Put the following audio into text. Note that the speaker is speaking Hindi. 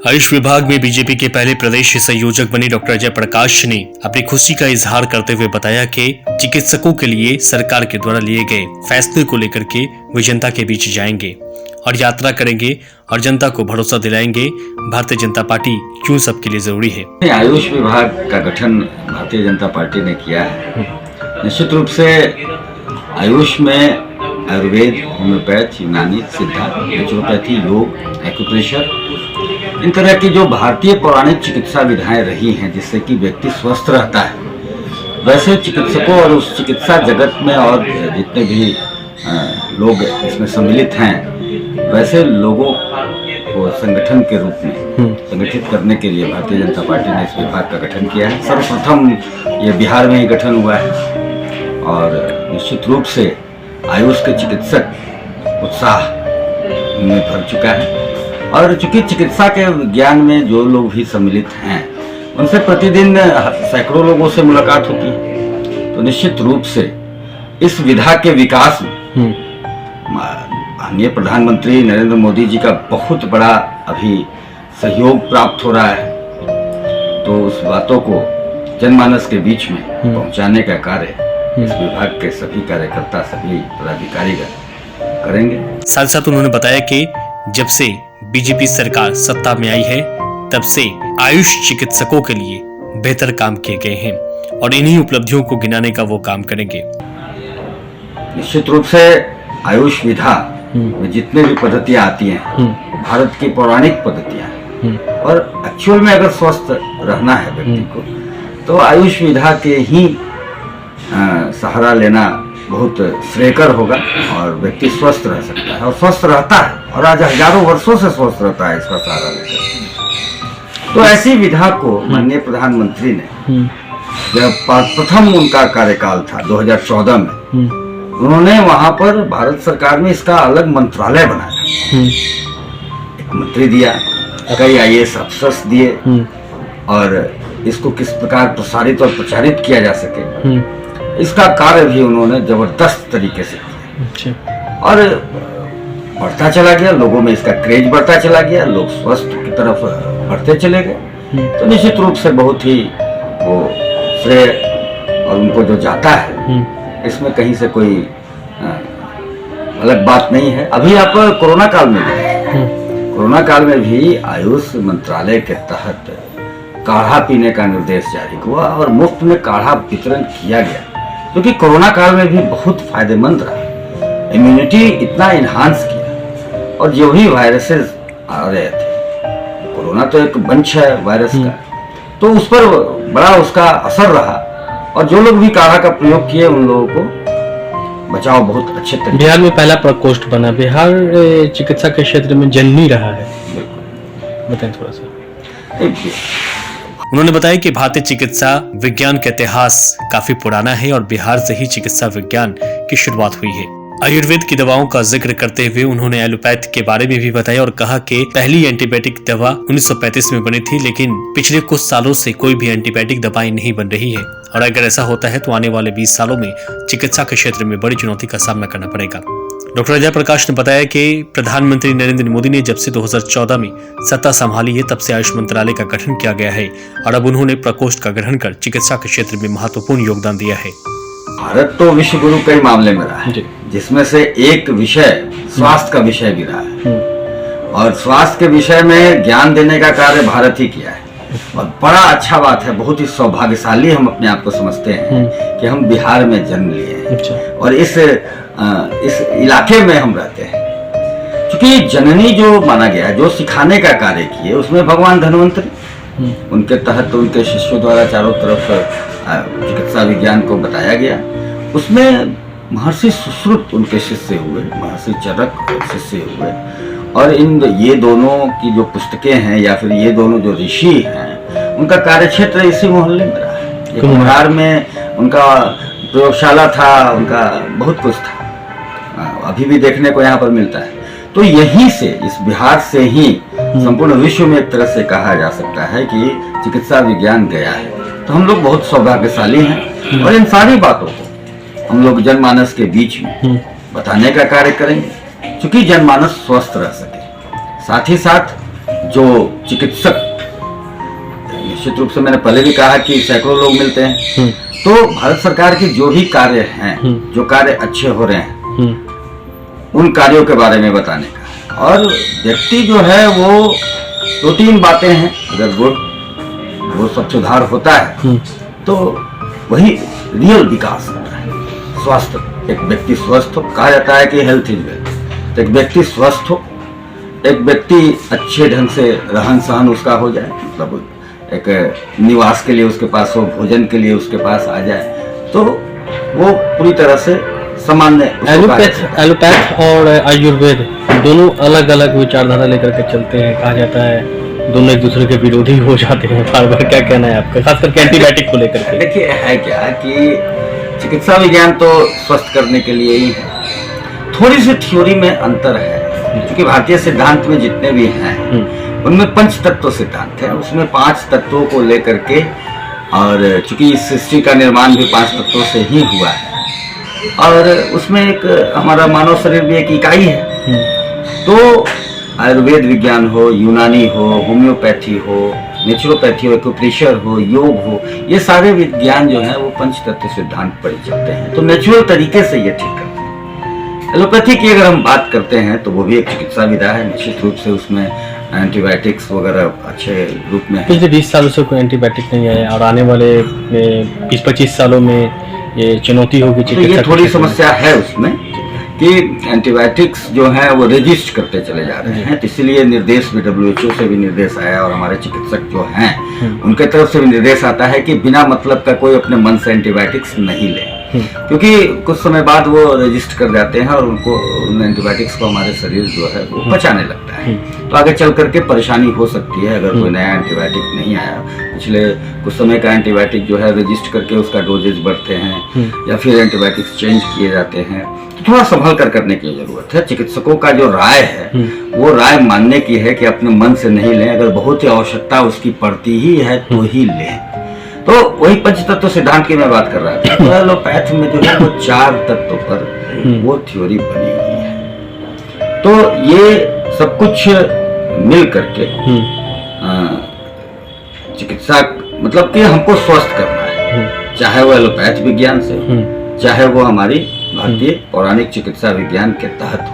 आयुष विभाग में बीजेपी के पहले प्रदेश संयोजक बने डॉक्टर अजय प्रकाश ने अपनी खुशी का इजहार करते हुए बताया कि चिकित्सकों के लिए सरकार के द्वारा लिए गए फैसले को लेकर के वे जनता के बीच जाएंगे और यात्रा करेंगे और जनता को भरोसा दिलाएंगे भारतीय जनता पार्टी क्यों सबके लिए जरूरी है। आयुष विभाग का गठन भारतीय जनता पार्टी ने किया है। निश्चित रूप से आयुष में आयुर्वेद, होम्योपैथ, यूनानी, सिद्धा, नेचुरोपैथी, योग, एक्यूप्रेशर, इन तरह की जो भारतीय पौराणिक चिकित्सा विधाएं रही हैं जिससे कि व्यक्ति स्वस्थ रहता है, वैसे चिकित्सकों और उस चिकित्सा जगत में और जितने भी लोग इसमें सम्मिलित हैं, वैसे लोगों को संगठन के रूप में संगठित करने के लिए भारतीय जनता पार्टी ने इस विभाग का गठन किया है। सर्वप्रथम ये बिहार में ही गठन हुआ है और निश्चित रूप से आयुष के चिकित्सक उत्साह में भर चुका है और चूंकि चिकित्सा के विज्ञान में जो लोग भी सम्मिलित हैं उनसे प्रतिदिन सैकड़ों लोगों से मुलाकात होती है, तो निश्चित रूप से इस विधा के विकास में माननीय प्रधानमंत्री नरेंद्र मोदी जी का बहुत बड़ा अभी सहयोग प्राप्त हो रहा है। तो उस बातों को जनमानस के बीच में पहुंचाने का कार्य इस विभाग के सभी कार्यकर्ता, सभी पदाधिकारी करेंगे। साथ साथ उन्होंने बताया कि जब से बीजेपी सरकार सत्ता में आई है तब से आयुष चिकित्सकों के लिए बेहतर काम किए गए हैं और इन्हीं उपलब्धियों को गिनाने का वो काम करेंगे। निश्चित रूप से आयुष विधा में जितने भी पद्धतियां आती हैं भारत की पौराणिक पद्धतियां हैं और एक्चुअल में अगर स्वस्थ रहना है व्यक्ति को तो आयुष विधा के ही सहारा लेना बहुत श्रेयकर होगा और व्यक्ति स्वस्थ रह सकता है और स्वस्थ रहता है और आज हजारों वर्षों से स्वस्थ रहता है इसका सहारा लेकर। तो ऐसी विधा को माननीय प्रधानमंत्री ने जब प्रथम उनका कार्यकाल था 2014 में, उन्होंने वहां पर भारत सरकार में इसका अलग मंत्रालय बनाया, एक मंत्री दिया, कई IAS अफसर्स दिए और इसको किस प्रकार प्रसारित और प्रचारित किया जा सके इसका कार्य भी उन्होंने जबरदस्त तरीके से किया और बढ़ता चला गया, लोगों में इसका क्रेज बढ़ता चला गया, लोग स्वस्थ की तरफ बढ़ते चले गए। तो निश्चित रूप से बहुत ही वो श्रेय और उनको जो जाता है इसमें कहीं से कोई अलग बात नहीं है। अभी आप कोरोना काल में भी आयुष मंत्रालय के तहत काढ़ा पीने का निर्देश जारी हुआ और मुफ्त में काढ़ा वितरण किया गया, क्योंकि कोरोना काल में भी बहुत फायदेमंद रहा, इम्यूनिटी इतना इन्हांस किया और जो भी वायरसेस आ रहे थे, कोरोना तो एक वंश है वायरस का, तो उस पर बड़ा उसका असर रहा और जो लोग भी काढ़ा का प्रयोग किए उन लोगों को बचाव बहुत अच्छे तरीके। बिहार में पहला प्रकोष्ठ बना, बिहार चिकित्सा के क्षेत्र में जननी रहा है, बताएं थोड़ा सा। उन्होंने बताया कि भारतीय चिकित्सा विज्ञान का इतिहास काफी पुराना है और बिहार से ही चिकित्सा विज्ञान की शुरुआत हुई है। आयुर्वेद की दवाओं का जिक्र करते हुए उन्होंने एलोपैथ के बारे में भी बताया और कहा कि पहली एंटीबायोटिक दवा 1935 में बनी थी, लेकिन पिछले कुछ सालों से कोई भी एंटीबायोटिक दवाई नहीं बन रही है और अगर ऐसा होता है तो आने वाले 20 सालों में चिकित्सा के क्षेत्र में बड़ी चुनौती का सामना करना पड़ेगा। डॉक्टर अजय प्रकाश ने बताया कि प्रधानमंत्री नरेंद्र मोदी ने जब से 2014 में सत्ता संभाली है तब से आयुष मंत्रालय का गठन किया गया है और अब उन्होंने प्रकोष्ठ का गठन कर चिकित्सा के क्षेत्र में महत्वपूर्ण योगदान दिया है। भारत तो विश्व गुरु कई मामले में रहा है, जिसमें से एक विषय स्वास्थ्य का विषय भी रहा है और स्वास्थ्य के विषय में ज्ञान देने का कार्य भारत ही किया है और बड़ा अच्छा बात है, बहुत ही सौभाग्यशाली हम अपने आप को समझते हैं कि हम बिहार में जन्म लिए हैं और इस इलाके में हम रहते हैं। क्योंकि जननी जो माना गया, जो सिखाने का कार्य किए, उसमें भगवान धन्वंतरी, उनके तहत उनके शिष्यों द्वारा चारों तरफ चिकित्सा विज्ञान को बताया गया। उसमें महर्षि सुश्रुत उनके शिष्य हुए, महर्षि चरक शिष्य हुए और ये दोनों की जो पुस्तकें हैं या फिर ये दोनों जो ऋषि हैं उनका कार्यक्षेत्र इसी मोहल्ले में रहा है। कुम्हार में उनका प्रयोगशाला था, उनका बहुत कुछ था, अभी भी देखने को यहाँ पर मिलता है। तो यहीं से, इस बिहार से ही संपूर्ण विश्व में एक तरह से कहा जा सकता है कि चिकित्सा विज्ञान गया है। तो हम लोग बहुत सौभाग्यशाली हैं और इन सारी बातों को हम लोग जनमानस के बीच में बताने का कार्य करेंगे, क्योंकि जनमानस स्वस्थ रह सके। साथ ही साथ जो चिकित्सक, निश्चित रूप से मैंने पहले भी कहा कि सैकड़ों लोग मिलते हैं, तो भारत सरकार के जो भी कार्य हैं, जो कार्य अच्छे हो रहे हैं, उन कार्यों के बारे में बताने का। और व्यक्ति जो है वो 2-3 बातें हैं, अगर वो सब सुधार होता है तो वही रियल विकास होता है। स्वास्थ्य, एक व्यक्ति स्वस्थ हो, कहा जाता है कि हेल्थ इज वेल्थ, एक व्यक्ति स्वस्थ हो, एक व्यक्ति अच्छे ढंग से रहन सहन उसका हो जाए, मतलब एक निवास के लिए उसके पास हो, भोजन के लिए उसके पास आ जाए, तो वो पूरी तरह से सामान्य। एलोपैथ और आयुर्वेद दोनों अलग अलग विचारधारा लेकर के चलते हैं, कहा जाता है दोनों एक दूसरे के विरोधी हो जाते हैं बार बार। क्या कहना है आपका, खास करके एंटीबायोटिक को लेकर के? देखिए, है क्या कि चिकित्सा विज्ञान तो स्वस्थ करने के लिए ही है, थोड़ी सी थ्योरी में अंतर है, क्योंकि भारतीय सिद्धांत में जितने भी हैं उनमें 5 तत्व सिद्धांत है, उसमें 5 तत्वों को लेकर के, और चूंकि इस सृष्टि का निर्माण भी 5 तत्वों से ही हुआ है, और उसमें एक हमारा मानव शरीर भी एक इकाई है। तो आयुर्वेद विज्ञान हो, यूनानी हो, होम्योपैथी हो, नेचुरोपैथी हो, एक्यूप्रेशर हो, योग हो, ये सारे विज्ञान जो है वो 5 तत्व सिद्धांत पर ही चलते हैं, तो नेचुरल तरीके से ये ठीक करते हैं। एलोपैथी की अगर हम बात करते हैं तो वो भी एक चिकित्सा विधा है, निश्चित रूप से उसमें एंटीबायोटिक्स वगैरह अच्छे रूप में है। पिछले 20 सालों से कोई एंटीबायोटिक नहीं आया, और आने वाले 20-25 सालों में ये चुनौती होगी तो ये थोड़ी समस्या है उसमें कि एंटीबायोटिक्स जो है वो रजिस्ट करते चले जा रहे हैं, तो इसीलिए निर्देश भी WHO से भी निर्देश आया, और हमारे चिकित्सक जो हैं उनके तरफ से भी निर्देश आता है कि बिना मतलब का कोई अपने मन से एंटीबायोटिक्स नहीं ले, क्योंकि कुछ समय बाद वो रजिस्ट कर जाते हैं और उनको उन एंटीबायोटिक्स को हमारे शरीर जो है वो पचाने लगता है, तो आगे चल करके परेशानी हो सकती है अगर कोई नया एंटीबायोटिक नहीं आया। पिछले कुछ समय का एंटीबायोटिक जो है रजिस्ट करके उसका डोजेज बढ़ते हैं या फिर एंटीबायोटिक्स चेंज किए जाते हैं, तो थोड़ा संभल कर करने की जरूरत है। चिकित्सकों का जो राय है वो राय मानने की है कि अपने मन से नहीं लें, अगर बहुत ही आवश्यकता उसकी पड़ती ही है तो ही लें। तो वही 5 तत्व सिद्धांत की मैं बात कर रहा था। तो एलोपैथ में जो है वो 4 तत्वों पर वो थ्योरी बनी हुई है, तो ये सब कुछ मिल करके चिकित्सा, मतलब कि हमको स्वस्थ करना है, चाहे वो एलोपैथ विज्ञान से, चाहे वो हमारी भारतीय पौराणिक चिकित्सा विज्ञान के तहत